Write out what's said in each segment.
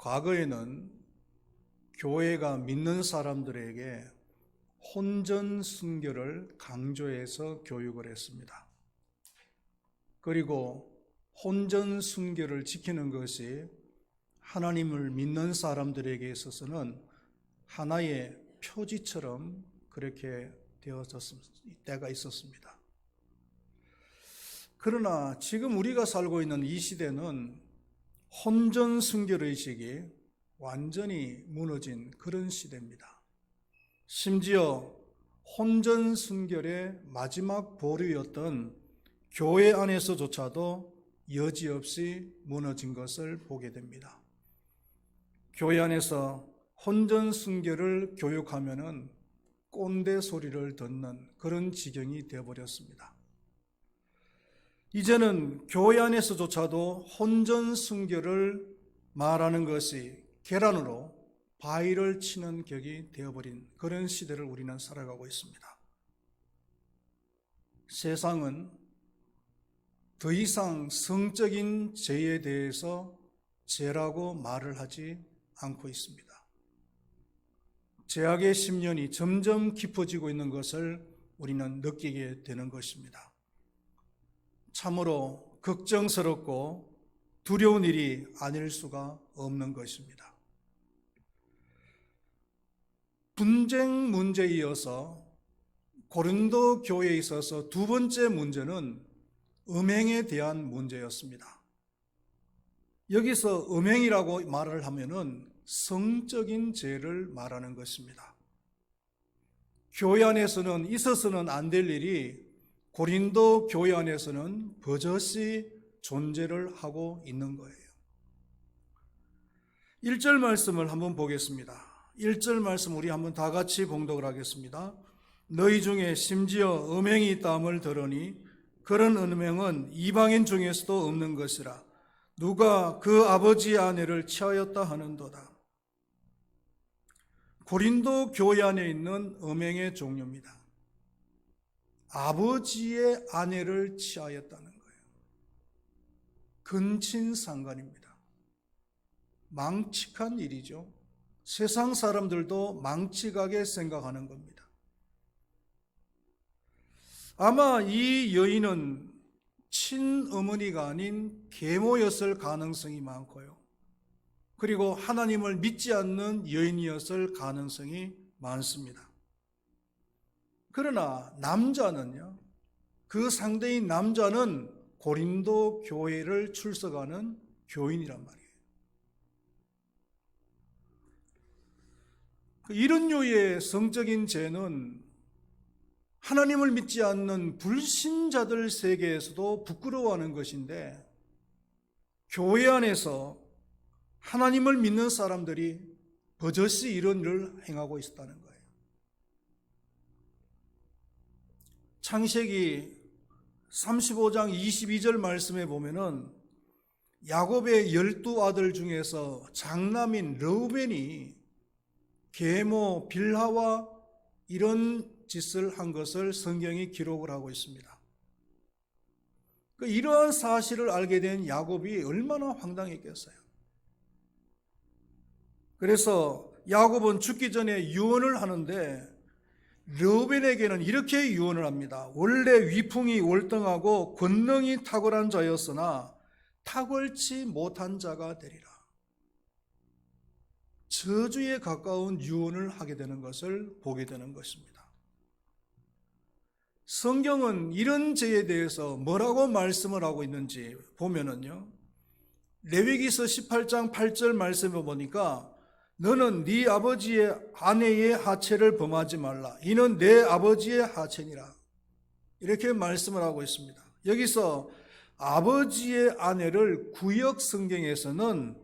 과거에는 교회가 믿는 사람들에게 혼전 순교를 강조해서 교육을 했습니다. 그리고 혼전 순교를 지키는 것이 하나님을 믿는 사람들에게 있어서는 하나의 표지처럼 그렇게 되어졌을 때가 있었습니다. 그러나 지금 우리가 살고 있는 이 시대는 혼전 순교의식이 완전히 무너진 그런 시대입니다. 심지어 혼전 순결의 마지막 보루였던 교회 안에서조차도 여지없이 무너진 것을 보게 됩니다. 교회 안에서 혼전 순결을 교육하면은 꼰대 소리를 듣는 그런 지경이 되어버렸습니다. 이제는 교회 안에서조차도 혼전 순결을 말하는 것이 계란으로 바위를 치는 격이 되어버린 그런 시대를 우리는 살아가고 있습니다. 세상은 더 이상 성적인 죄에 대해서 죄라고 말을 하지 않고 있습니다. 죄악의 심연이 점점 깊어지고 있는 것을 우리는 느끼게 되는 것입니다. 참으로 걱정스럽고 두려운 일이 아닐 수가 없는 것입니다. 분쟁 문제에 이어서 고린도 교회에 있어서 두 번째 문제는 음행에 대한 문제였습니다. 여기서 음행이라고 말을 하면은 성적인 죄를 말하는 것입니다. 교회 안에서는 있어서는 안 될 일이 고린도 교회 안에서는 버젓이 존재를 하고 있는 거예요. 1절 말씀을 한번 보겠습니다. 1절 말씀 우리 한번 다 같이 봉독을 하겠습니다. 너희 중에 심지어 음행이 있다함을 들으니 그런 음행은 이방인 중에서도 없는 것이라 누가 그 아버지의 아내를 취하였다 하는도다. 고린도 교회 안에 있는 음행의 종류입니다. 아버지의 아내를 취하였다는 거예요. 근친상간입니다. 망측한 일이죠. 세상 사람들도 망측하게 생각하는 겁니다. 아마 이 여인은 친어머니가 아닌 계모였을 가능성이 많고요. 그리고 하나님을 믿지 않는 여인이었을 가능성이 많습니다. 그러나 남자는요, 그 상대인 남자는 고린도 교회를 출석하는 교인이란 말이에요. 이런 류의 성적인 죄는 하나님을 믿지 않는 불신자들 세계에서도 부끄러워하는 것인데 교회 안에서 하나님을 믿는 사람들이 버젓이 이런 일을 행하고 있었다는 거예요. 창세기 35장 22절 말씀에 보면은 야곱의 12아들 중에서 장남인 르우벤이 계모 빌하와 이런 짓을 한 것을 성경이 기록을 하고 있습니다. 이러한 사실을 알게 된 야곱이 얼마나 황당했겠어요. 그래서 야곱은 죽기 전에 유언을 하는데 르우벤에게는 이렇게 유언을 합니다. 원래 위풍이 월등하고 권능이 탁월한 자였으나 탁월치 못한 자가 되리라. 저주에 가까운 유언을 하게 되는 것을 보게 되는 것입니다. 성경은 이런 죄에 대해서 뭐라고 말씀을 하고 있는지 보면은요, 레위기서 18장 8절 말씀을 보니까 너는 네 아버지의 아내의 하체를 범하지 말라. 이는 내 아버지의 하체니라. 이렇게 말씀을 하고 있습니다. 여기서 아버지의 아내를 구역 성경에서는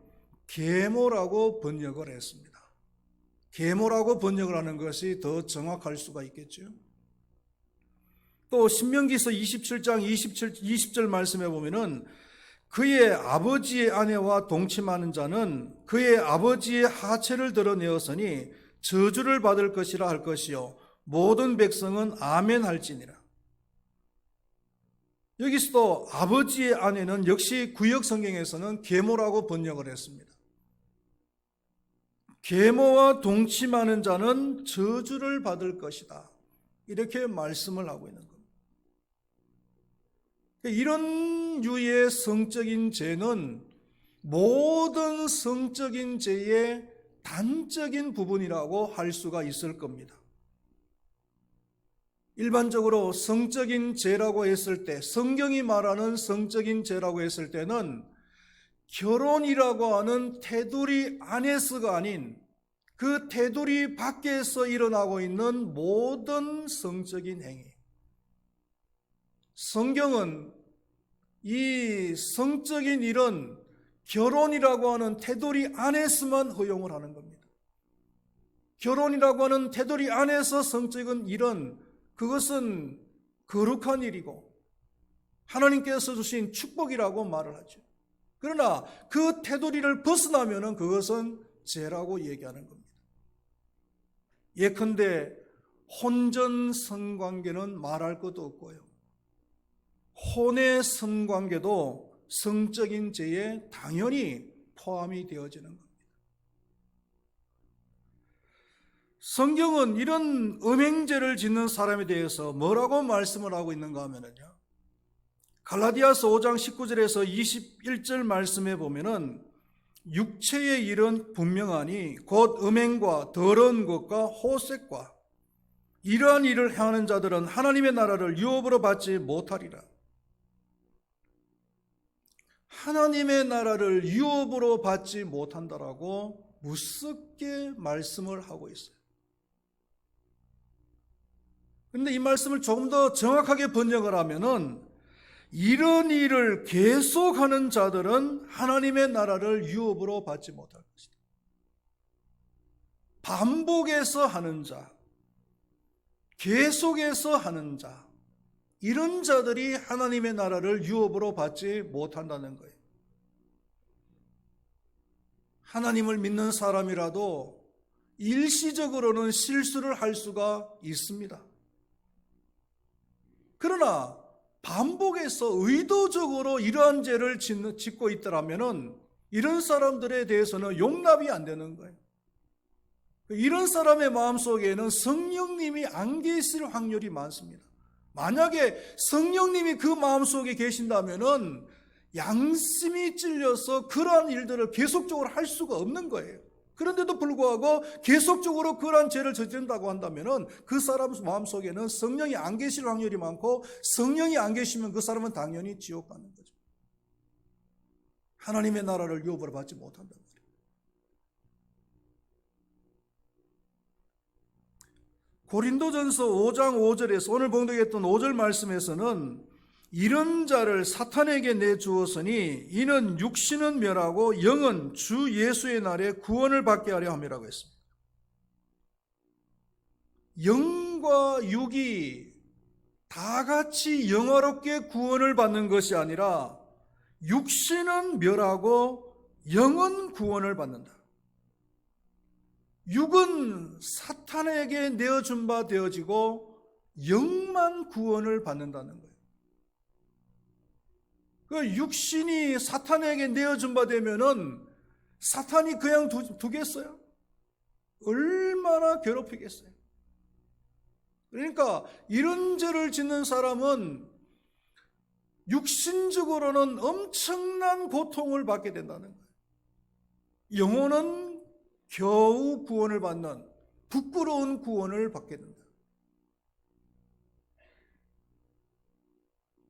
계모라고 번역을 했습니다. 계모라고 번역을 하는 것이 더 정확할 수가 있겠죠. 또 신명기서 27장 20절 말씀에 보면은 그의 아버지의 아내와 동침하는 자는 그의 아버지의 하체를 드러내었으니 저주를 받을 것이라 할 것이요 모든 백성은 아멘 할지니라. 여기서도 아버지의 아내는 역시 구역 성경에서는 계모라고 번역을 했습니다. 계모와 동침하는 자는 저주를 받을 것이다. 이렇게 말씀을 하고 있는 겁니다. 이런 유의 성적인 죄는 모든 성적인 죄의 단적인 부분이라고 할 수가 있을 겁니다. 일반적으로 성적인 죄라고 했을 때, 성경이 말하는 성적인 죄라고 했을 때는 결혼이라고 하는 테두리 안에서가 아닌 그 테두리 밖에서 일어나고 있는 모든 성적인 행위. 성경은 이 성적인 일은 결혼이라고 하는 테두리 안에서만 허용을 하는 겁니다. 결혼이라고 하는 테두리 안에서 성적인 일은 그것은 거룩한 일이고 하나님께서 주신 축복이라고 말을 하죠. 그러나 그 테두리를 벗어나면은 그것은 죄라고 얘기하는 겁니다. 예컨대 혼전 성관계는 말할 것도 없고요. 혼의 성관계도 성적인 죄에 당연히 포함이 되어지는 겁니다. 성경은 이런 음행죄를 짓는 사람에 대해서 뭐라고 말씀을 하고 있는가 하면요. 갈라디아서 5장 19절에서 21절 말씀에 보면은 육체의 일은 분명하니 곧 음행과 더러운 것과 호색과 이러한 일을 행하는 자들은 하나님의 나라를 유업으로 받지 못하리라. 하나님의 나라를 유업으로 받지 못한다라고 무섭게 말씀을 하고 있어요. 그런데 이 말씀을 조금 더 정확하게 번역을 하면은 이런 일을 계속하는 자들은 하나님의 나라를 유업으로 받지 못할 것이다. 반복해서 하는 자, 계속해서 하는 자, 이런 자들이 하나님의 나라를 유업으로 받지 못한다는 거예요. 하나님을 믿는 사람이라도 일시적으로는 실수를 할 수가 있습니다. 그러나 반복해서 의도적으로 이러한 죄를 짓고 있더라면 이런 사람들에 대해서는 용납이 안 되는 거예요. 이런 사람의 마음속에는 성령님이 안 계실 확률이 많습니다. 만약에 성령님이 그 마음속에 계신다면 양심이 찔려서 그러한 일들을 계속적으로 할 수가 없는 거예요. 그런데도 불구하고 계속적으로 그러한 죄를 저지른다고 한다면 그 사람 마음속에는 성령이 안 계실 확률이 많고 성령이 안 계시면 그 사람은 당연히 지옥 가는 거죠. 하나님의 나라를 유업으로 받지 못한단 말이에요. 고린도전서 5장 5절에서 오늘 봉독했던 5절 말씀에서는 이런 자를 사탄에게 내주었으니 이는 육신은 멸하고 영은 주 예수의 날에 구원을 받게 하려 함이라고 했습니다. 영과 육이 다 같이 영화롭게 구원을 받는 것이 아니라 육신은 멸하고 영은 구원을 받는다. 육은 사탄에게 내어준 바 되어지고 영만 구원을 받는다는 거예요. 그 육신이 사탄에게 내어준 바 되면은 사탄이 그냥 두겠어요? 얼마나 괴롭히겠어요? 그러니까 이런 죄를 짓는 사람은 육신적으로는 엄청난 고통을 받게 된다는 거예요. 영혼은 겨우 구원을 받는 부끄러운 구원을 받게 된다.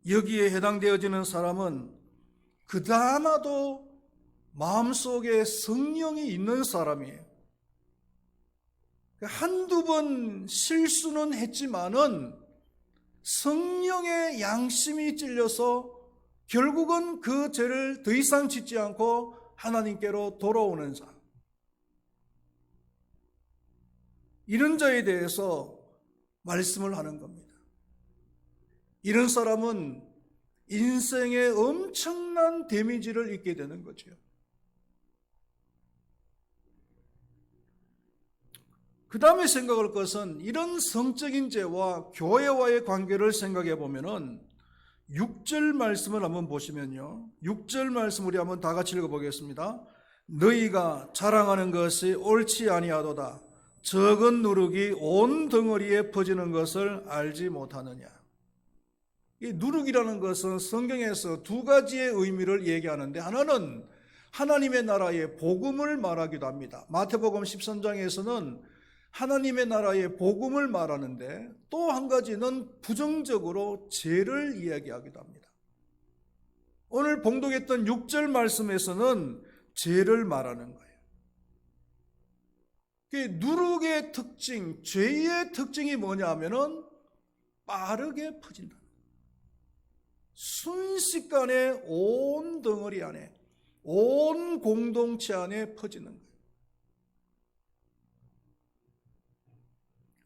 여기에 해당되어지는 사람은 그나마도 마음속에 성령이 있는 사람이에요. 한두 번 실수는 했지만은 성령의 양심이 찔려서 결국은 그 죄를 더 이상 짓지 않고 하나님께로 돌아오는 자. 이런 자에 대해서 말씀을 하는 겁니다. 이런 사람은 인생에 엄청난 데미지를 입게 되는 거죠. 그 다음에 생각할 것은 이런 성적인 죄와 교회와의 관계를 생각해 보면은 6절 말씀을 한번 보시면요. 6절 말씀 우리 한번 다 같이 읽어보겠습니다. 너희가 자랑하는 것이 옳지 아니하도다. 적은 누룩이 온 덩어리에 퍼지는 것을 알지 못하느냐. 이 누룩이라는 것은 성경에서 두 가지의 의미를 얘기하는데, 하나는 하나님의 나라의 복음을 말하기도 합니다. 마태복음 13장에서는 하나님의 나라의 복음을 말하는데, 또 한 가지는 부정적으로 죄를 이야기하기도 합니다. 오늘 봉독했던 6절 말씀에서는 죄를 말하는 거예요. 누룩의 특징, 죄의 특징이 뭐냐 하면은 빠르게 퍼진다. 순식간에 온 덩어리 안에, 온 공동체 안에 퍼지는 거예요.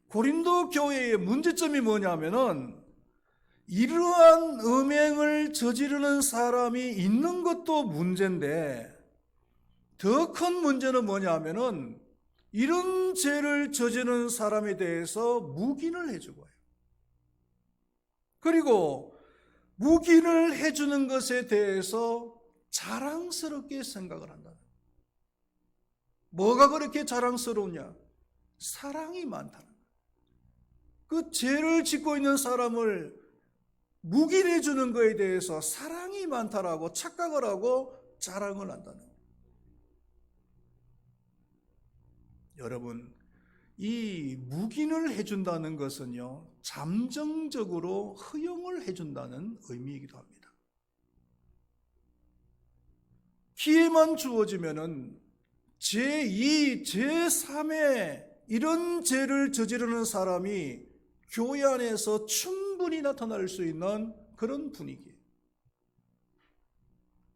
고린도 교회의 문제점이 뭐냐면은 이러한 음행을 저지르는 사람이 있는 것도 문제인데, 더 큰 문제는 뭐냐면은 이런 죄를 저지르는 사람에 대해서 묵인을 해주고 해요. 그리고 묵인을 해주는 것에 대해서 자랑스럽게 생각을 한다. 뭐가 그렇게 자랑스러우냐? 사랑이 많다는 거예요. 그 죄를 짓고 있는 사람을 묵인해 주는 것에 대해서 사랑이 많다라고 착각을 하고 자랑을 한다는 거예요. 여러분, 이 묵인을 해준다는 것은요, 잠정적으로 허용을 해준다는 의미이기도 합니다. 기회만 주어지면은 제2, 제3의 이런 죄를 저지르는 사람이 교회 안에서 충분히 나타날 수 있는 그런 분위기.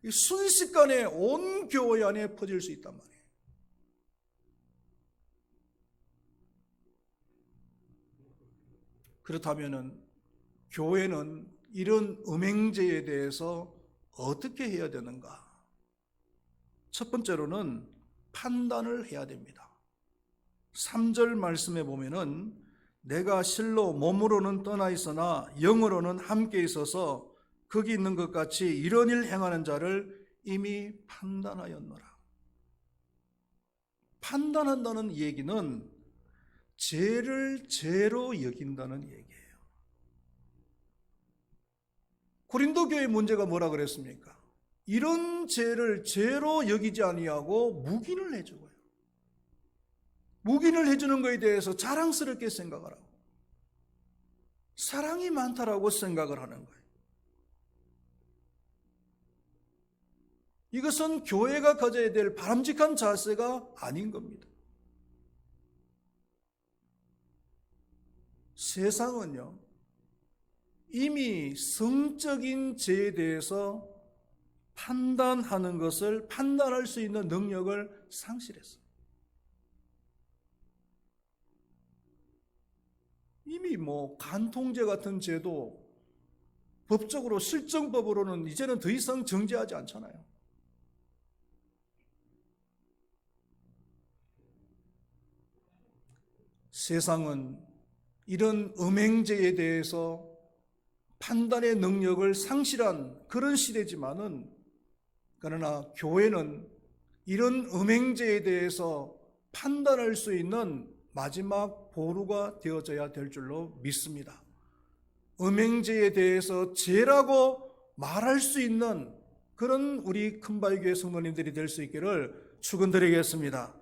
순식간에 온 교회 안에 퍼질 수 있단 말이에요. 그렇다면은 교회는 이런 음행죄에 대해서 어떻게 해야 되는가? 첫 번째로는 판단을 해야 됩니다. 3절 말씀에 보면은 내가 실로 몸으로는 떠나 있으나 영으로는 함께 있어서 거기 있는 것 같이 이런 일 행하는 자를 이미 판단하였노라. 판단한다는 얘기는 죄를 죄로 여긴다는 얘기예요. 고린도 교회의 문제가 뭐라 그랬습니까? 이런 죄를 죄로 여기지 아니하고 묵인을 해주고요. 묵인을 해주는 것에 대해서 자랑스럽게 생각을 하고 사랑이 많다라고 생각을 하는 거예요. 이것은 교회가 가져야 될 바람직한 자세가 아닌 겁니다. 세상은요, 이미 성적인 죄에 대해서 판단하는 것을, 판단할 수 있는 능력을 상실했어요. 이미 간통죄 같은 죄도 법적으로 실정법으로는 이제는 더 이상 정죄하지 않잖아요. 세상은 이런 음행죄에 대해서 판단의 능력을 상실한 그런 시대지만은, 그러나 교회는 이런 음행죄에 대해서 판단할 수 있는 마지막 보루가 되어져야 될 줄로 믿습니다. 음행죄에 대해서 죄라고 말할 수 있는 그런 우리 큰바위교회 성도님들이 될 수 있기를 축원드리겠습니다.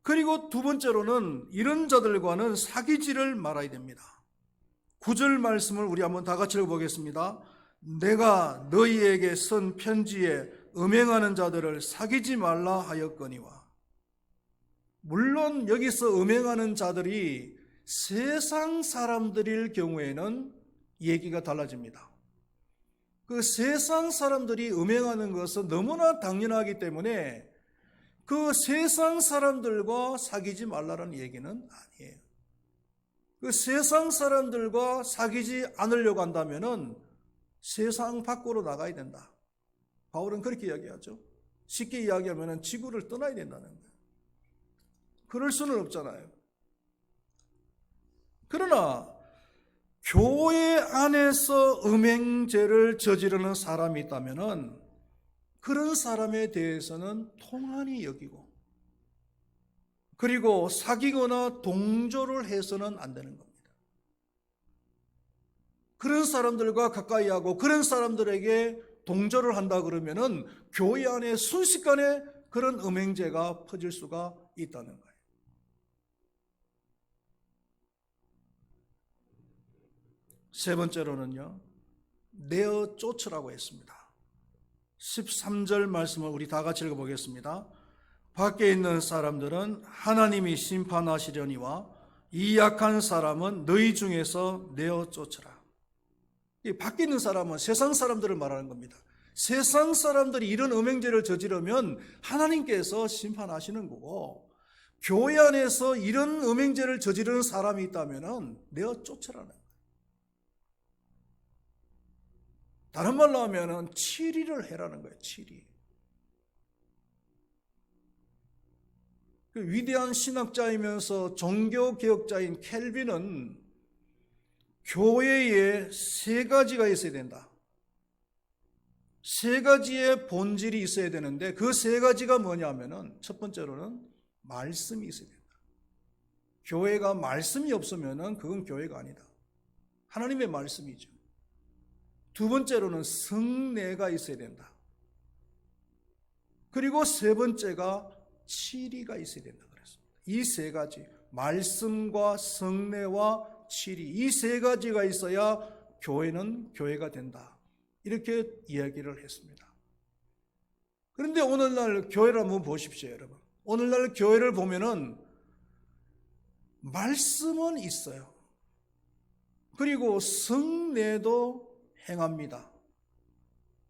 그리고 두 번째로는 이런 자들과는 사귀지를 말아야 됩니다. 9절 말씀을 우리 한번 다 같이 읽어보겠습니다. 내가 너희에게 쓴 편지에 음행하는 자들을 사귀지 말라 하였거니와. 물론 여기서 음행하는 자들이 세상 사람들일 경우에는 얘기가 달라집니다. 그 세상 사람들이 음행하는 것은 너무나 당연하기 때문에 그 세상 사람들과 사귀지 말라는 얘기는 아니에요. 그 세상 사람들과 사귀지 않으려고 한다면은 세상 밖으로 나가야 된다. 바울은 그렇게 이야기하죠. 쉽게 이야기하면은 지구를 떠나야 된다는 거예요. 그럴 수는 없잖아요. 그러나 교회 안에서 음행죄를 저지르는 사람이 있다면은 그런 사람에 대해서는 통한이 여기고, 그리고 사귀거나 동조를 해서는 안 되는 겁니다. 그런 사람들과 가까이 하고 그런 사람들에게 동조를 한다 그러면은 교회 안에 순식간에 그런 음행죄가 퍼질 수가 있다는 거예요. 세 번째로는요, 내어 쫓으라고 했습니다. 13절 말씀을 우리 다 같이 읽어보겠습니다. 밖에 있는 사람들은 하나님이 심판하시려니와 이 약한 사람은 너희 중에서 내어 쫓으라. 이 밖에 있는 사람은 세상 사람들을 말하는 겁니다. 세상 사람들이 이런 음행죄를 저지르면 하나님께서 심판하시는 거고, 교회 안에서 이런 음행죄를 저지르는 사람이 있다면 내어 쫓으라는 거예요. 다른 말로 하면 치리를 해라는 거예요. 치리. 그 위대한 신학자이면서 종교개혁자인 켈빈은 교회에 세 가지가 있어야 된다. 세 가지의 본질이 있어야 되는데 그 세 가지가 뭐냐면은 첫 번째로는 말씀이 있어야 된다. 교회가 말씀이 없으면은 그건 교회가 아니다. 하나님의 말씀이죠. 두 번째로는 성례가 있어야 된다. 그리고 세 번째가 치리가 있어야 된다 그랬습니다. 이 세 가지, 말씀과 성례와 치리, 이 세 가지가 있어야 교회는 교회가 된다. 이렇게 이야기를 했습니다. 그런데 오늘날 교회를 한번 보십시오, 여러분. 오늘날 교회를 보면은 말씀은 있어요. 그리고 성례도 행합니다.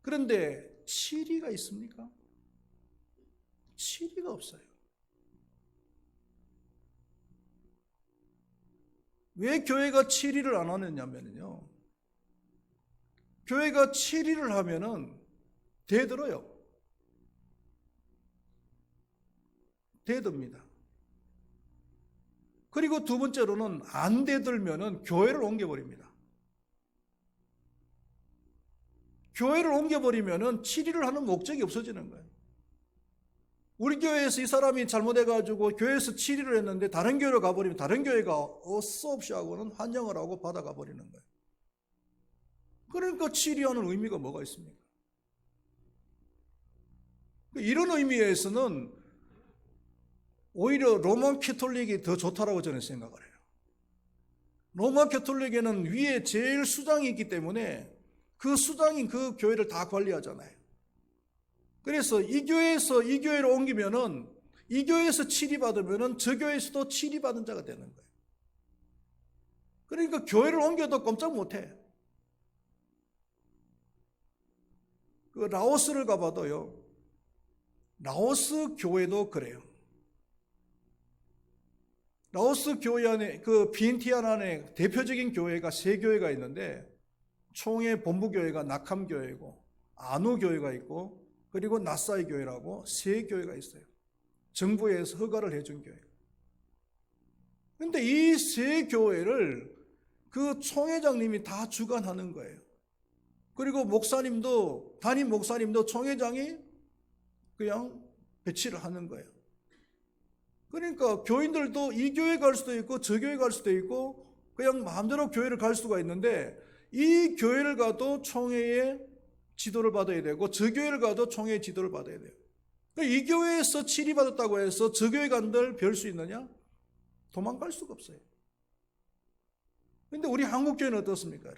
그런데 치리가 있습니까? 치리가 없어요. 왜 교회가 치리를 안 하느냐면요, 교회가 치리를 하면은 대들어요. 대듭니다. 그리고 두 번째로는 안 대들면은 교회를 옮겨버립니다. 교회를 옮겨버리면은 치리를 하는 목적이 없어지는 거예요. 우리 교회에서 이 사람이 잘못해가지고 교회에서 치리를 했는데 다른 교회로 가버리면 다른 교회가 어서 없이 하고는 환영을 하고 받아가 버리는 거예요. 그러니까 치리하는 의미가 뭐가 있습니까? 이런 의미에서는 오히려 로마 캐톨릭이 더 좋다라고 저는 생각을 해요. 로마 캐톨릭에는 위에 제일 수장이 있기 때문에 그 수장이 그 교회를 다 관리하잖아요. 그래서 이 교회에서 이 교회로 옮기면은 이 교회에서 치리받으면은 저 교회에서도 치리받은 자가 되는 거예요. 그러니까 교회를 옮겨도 꼼짝 못해. 그 라오스를 가봐도요, 라오스 교회도 그래요. 라오스 교회 안에, 그 비엔티안 안에 대표적인 교회가 세 교회가 있는데, 총회 본부교회가 낙함 교회고, 아누 교회가 있고, 그리고 나사이 교회라고 세 교회가 있어요. 정부에서 허가를 해준 교회. 그런데 이 세 교회를 그 총회장님이 다 주관하는 거예요. 그리고 목사님도, 담임 목사님도 총회장이 그냥 배치를 하는 거예요. 그러니까 교인들도 이 교회 갈 수도 있고 저 교회 갈 수도 있고 그냥 마음대로 교회를 갈 수가 있는데, 이 교회를 가도 총회의 지도를 받아야 되고 저 교회를 가도 총회의 지도를 받아야 돼요. 이 교회에서 치리받았다고 해서 저 교회 간들 별 수 있느냐? 도망갈 수가 없어요. 그런데 우리 한국 교회는 어떻습니까?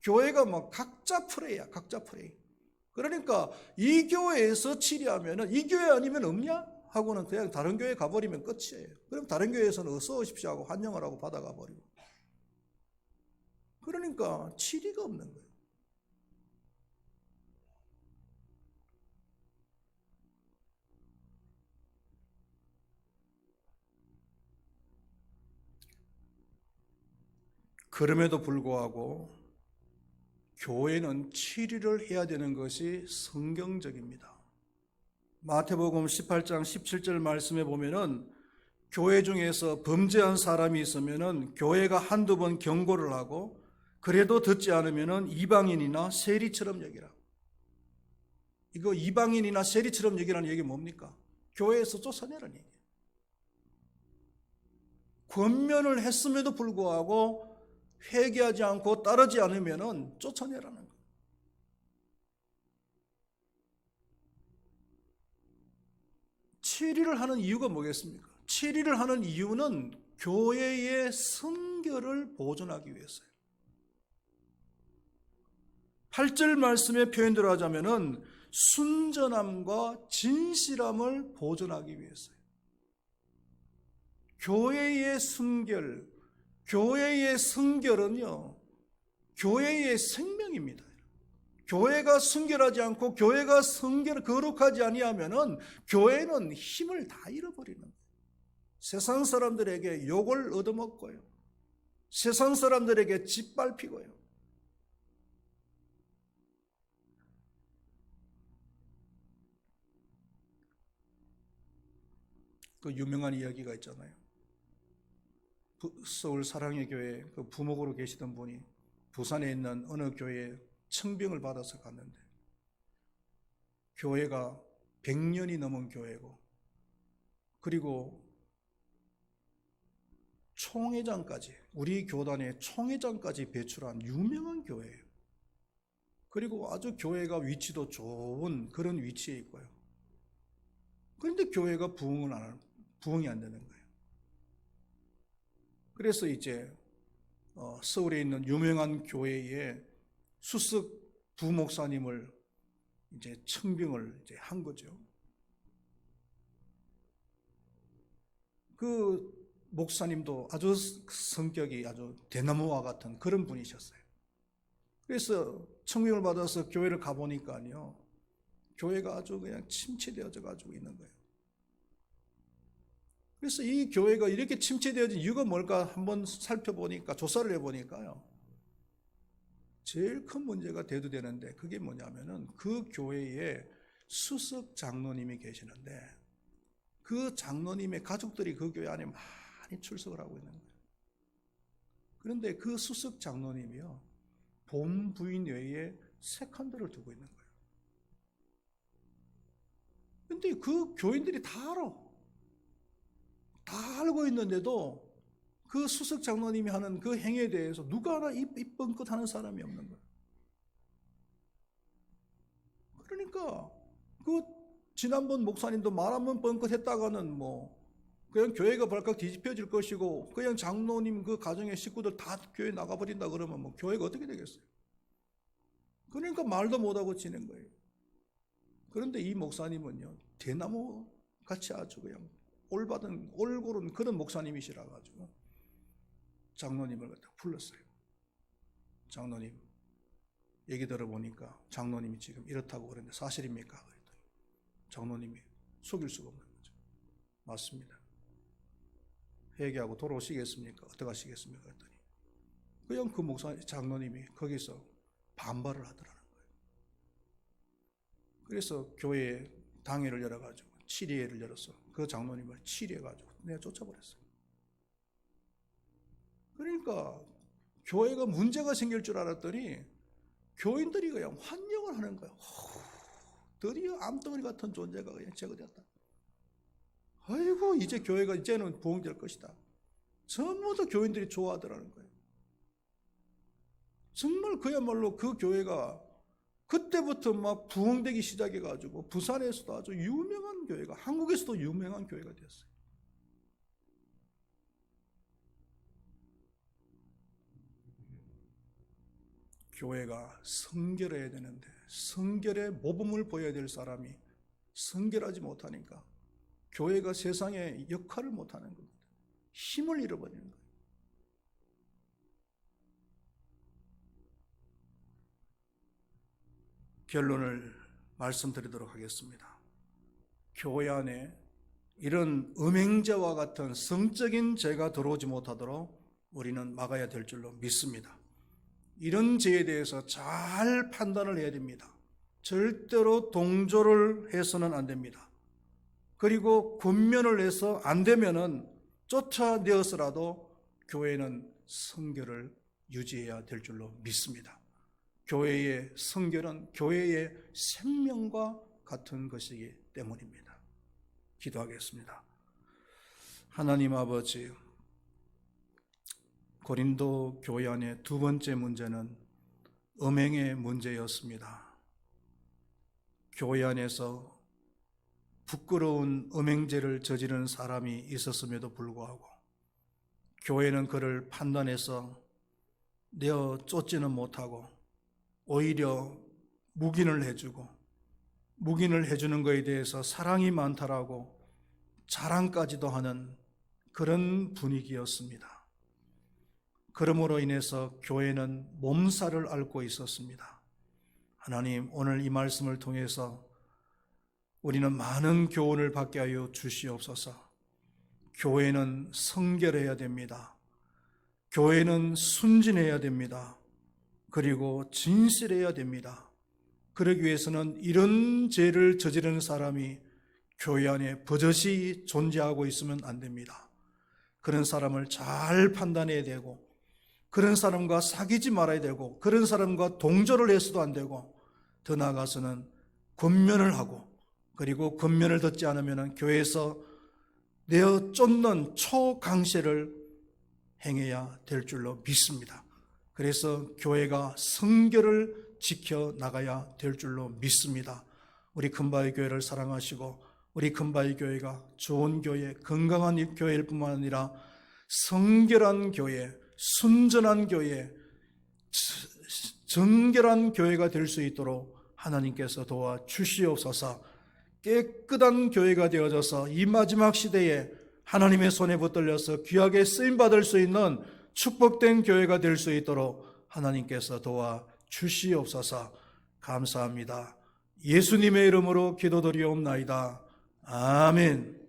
교회가 막 각자 프레이야, 각자 프레이. 그러니까 이 교회에서 치리하면은 이 교회 아니면 없냐? 하고는 그냥 다른 교회 가버리면 끝이에요. 그럼 다른 교회에서는 어서 오십시오 하고 환영을 하고 받아가 버리고. 그러니까 치리가 없는 거예요. 그럼에도 불구하고 교회는 치리를 해야 되는 것이 성경적입니다. 마태복음 18장 17절 말씀에 보면은 교회 중에서 범죄한 사람이 있으면은 교회가 한두 번 경고를 하고 그래도 듣지 않으면은 이방인이나 세리처럼 여기라. 이거 이방인이나 세리처럼 얘기하는 얘기 뭡니까? 교회에서 쫓아내라는 얘기예요. 권면을 했음에도 불구하고 회개하지 않고 따르지 않으면 쫓아내라는 거예요. 체리를 하는 이유가 뭐겠습니까? 체리를 하는 이유는 교회의 성결을 보존하기 위해서요. 8절 말씀의 표현대로 하자면은 순전함과 진실함을 보존하기 위해서요. 교회의 순결, 교회의 성결은요, 교회의 생명입니다. 교회가 순결하지 않고 교회가 거룩하지 아니하면은 교회는 힘을 다 잃어버리는 거예요. 세상 사람들에게 욕을 얻어먹고요, 세상 사람들에게 짓밟히고요. 그 유명한 이야기가 있잖아요. 서울 사랑의 교회 그 부목으로 계시던 분이 부산에 있는 어느 교회에 청빙을 받아서 갔는데, 교회가 100년이 넘은 교회고, 그리고 총회장까지, 우리 교단의 총회장까지 배출한 유명한 교회예요. 그리고 아주 교회가 위치도 좋은 그런 위치에 있고요. 그런데 교회가 부흥이 안 되는 거예요. 그래서 이제 서울에 있는 유명한 교회에 수석 부목사님을 이제 청빙을 이제 한 거죠. 그 목사님도 아주 성격이 아주 대나무와 같은 그런 분이셨어요. 그래서 청빙을 받아서 교회를 가보니까요, 교회가 아주 그냥 침체되어져 가지고 있는 거예요. 그래서 이 교회가 이렇게 침체되어진 이유가 뭘까 한번 살펴보니까, 조사를 해보니까요, 제일 큰 문제가 대두되는데 그게 뭐냐면은 그 교회에 수석 장로님이 계시는데 그 장로님의 가족들이 그 교회 안에 많이 출석을 하고 있는 거예요. 그런데 그 수석 장로님이요, 본부인 외에 세컨드를 두고 있는 거예요. 그런데 그 교인들이 다 알아. 다 알고 있는데도 그 수석 장로님이 하는 그 행위에 대해서 누가 하나 입 뻥끗 하는 사람이 없는 거예요. 그러니까 그 지난번 목사님도 말 한번 뻥끗 했다가는 뭐 그냥 교회가 발칵 뒤집혀질 것이고, 그냥 장로님 그 가정의 식구들 다 교회 나가버린다 그러면 뭐 교회가 어떻게 되겠어요? 그러니까 말도 못하고 지낸 거예요. 그런데 이 목사님은요, 대나무 같이 아주 그냥 올고른 그런 목사님이시라 가지고 장로님을 갖다 불렀어요. 장로님, 얘기 들어보니까 장로님이 지금 이렇다고 그랬는데 사실입니까? 그랬더니 장로님이 속일 수가 없는 거죠. 맞습니다. 회개하고 돌아오시겠습니까? 어떻게 하시겠습니까? 그랬더니 그냥 그 장로님이 거기서 반발을 하더라는 거예요. 그래서 교회에 당회를 열어가지고 치리회를 열어서 그 장로님을 치리해가지고 내쫓아버렸어요. 그러니까 교회가 문제가 생길 줄 알았더니 교인들이 그냥 환영을 하는 거예요. 드디어 암덩어리 같은 존재가 그냥 제거됐다. 아이고, 이제 교회가 이제는 부흥될 것이다. 전부 다 교인들이 좋아하더라는 거예요. 정말 그야말로 그 교회가 그때부터 막 부흥되기 시작해가지고 부산에서도 아주 유명한 교회가, 한국에서도 유명한 교회가 되었어요. 교회가 성결해야 되는데 성결의 모범을 보여야 될 사람이 성결하지 못하니까 교회가 세상에 역할을 못하는 겁니다. 힘을 잃어버리는 거예요. 결론을 말씀드리도록 하겠습니다. 교회 안에 이런 음행죄와 같은 성적인 죄가 들어오지 못하도록 우리는 막아야 될 줄로 믿습니다. 이런 죄에 대해서 잘 판단을 해야 됩니다. 절대로 동조를 해서는 안 됩니다. 그리고 권면을 해서 안 되면은 쫓아내어서라도 교회는 성결을 유지해야 될 줄로 믿습니다. 교회의 성결은 교회의 생명과 같은 것이기 때문입니다. 기도하겠습니다. 하나님 아버지, 고린도 교회 안의 두 번째 문제는 음행의 문제였습니다. 교회 안에서 부끄러운 음행죄를 저지르는 사람이 있었음에도 불구하고 교회는 그를 판단해서 내어 쫓지는 못하고 오히려 묵인을 해주는 것에 대해서 사랑이 많다라고 자랑까지도 하는 그런 분위기였습니다. 그러므로 인해서 교회는 몸살을 앓고 있었습니다. 하나님, 오늘 이 말씀을 통해서 우리는 많은 교훈을 받게 하여 주시옵소서. 교회는 성결해야 됩니다. 교회는 순진해야 됩니다. 그리고 진실해야 됩니다. 그러기 위해서는 이런 죄를 저지르는 사람이 교회 안에 버젓이 존재하고 있으면 안 됩니다. 그런 사람을 잘 판단해야 되고, 그런 사람과 사귀지 말아야 되고, 그런 사람과 동조를 해서도 안 되고, 더 나아가서는 권면을 하고, 그리고 권면을 듣지 않으면 교회에서 내어 쫓는 초강세를 행해야 될 줄로 믿습니다. 그래서 교회가 성결을 지켜나가야 될 줄로 믿습니다. 우리 금바위 교회를 사랑하시고 우리 금바위 교회가 좋은 교회, 건강한 교회일 뿐만 아니라 성결한 교회, 순전한 교회, 정결한 교회가 될 수 있도록 하나님께서 도와주시옵소서. 깨끗한 교회가 되어져서 이 마지막 시대에 하나님의 손에 붙들려서 귀하게 쓰임받을 수 있는 축복된 교회가 될 수 있도록 하나님께서 도와주시옵소서. 감사합니다. 예수님의 이름으로 기도드리옵나이다. 아멘.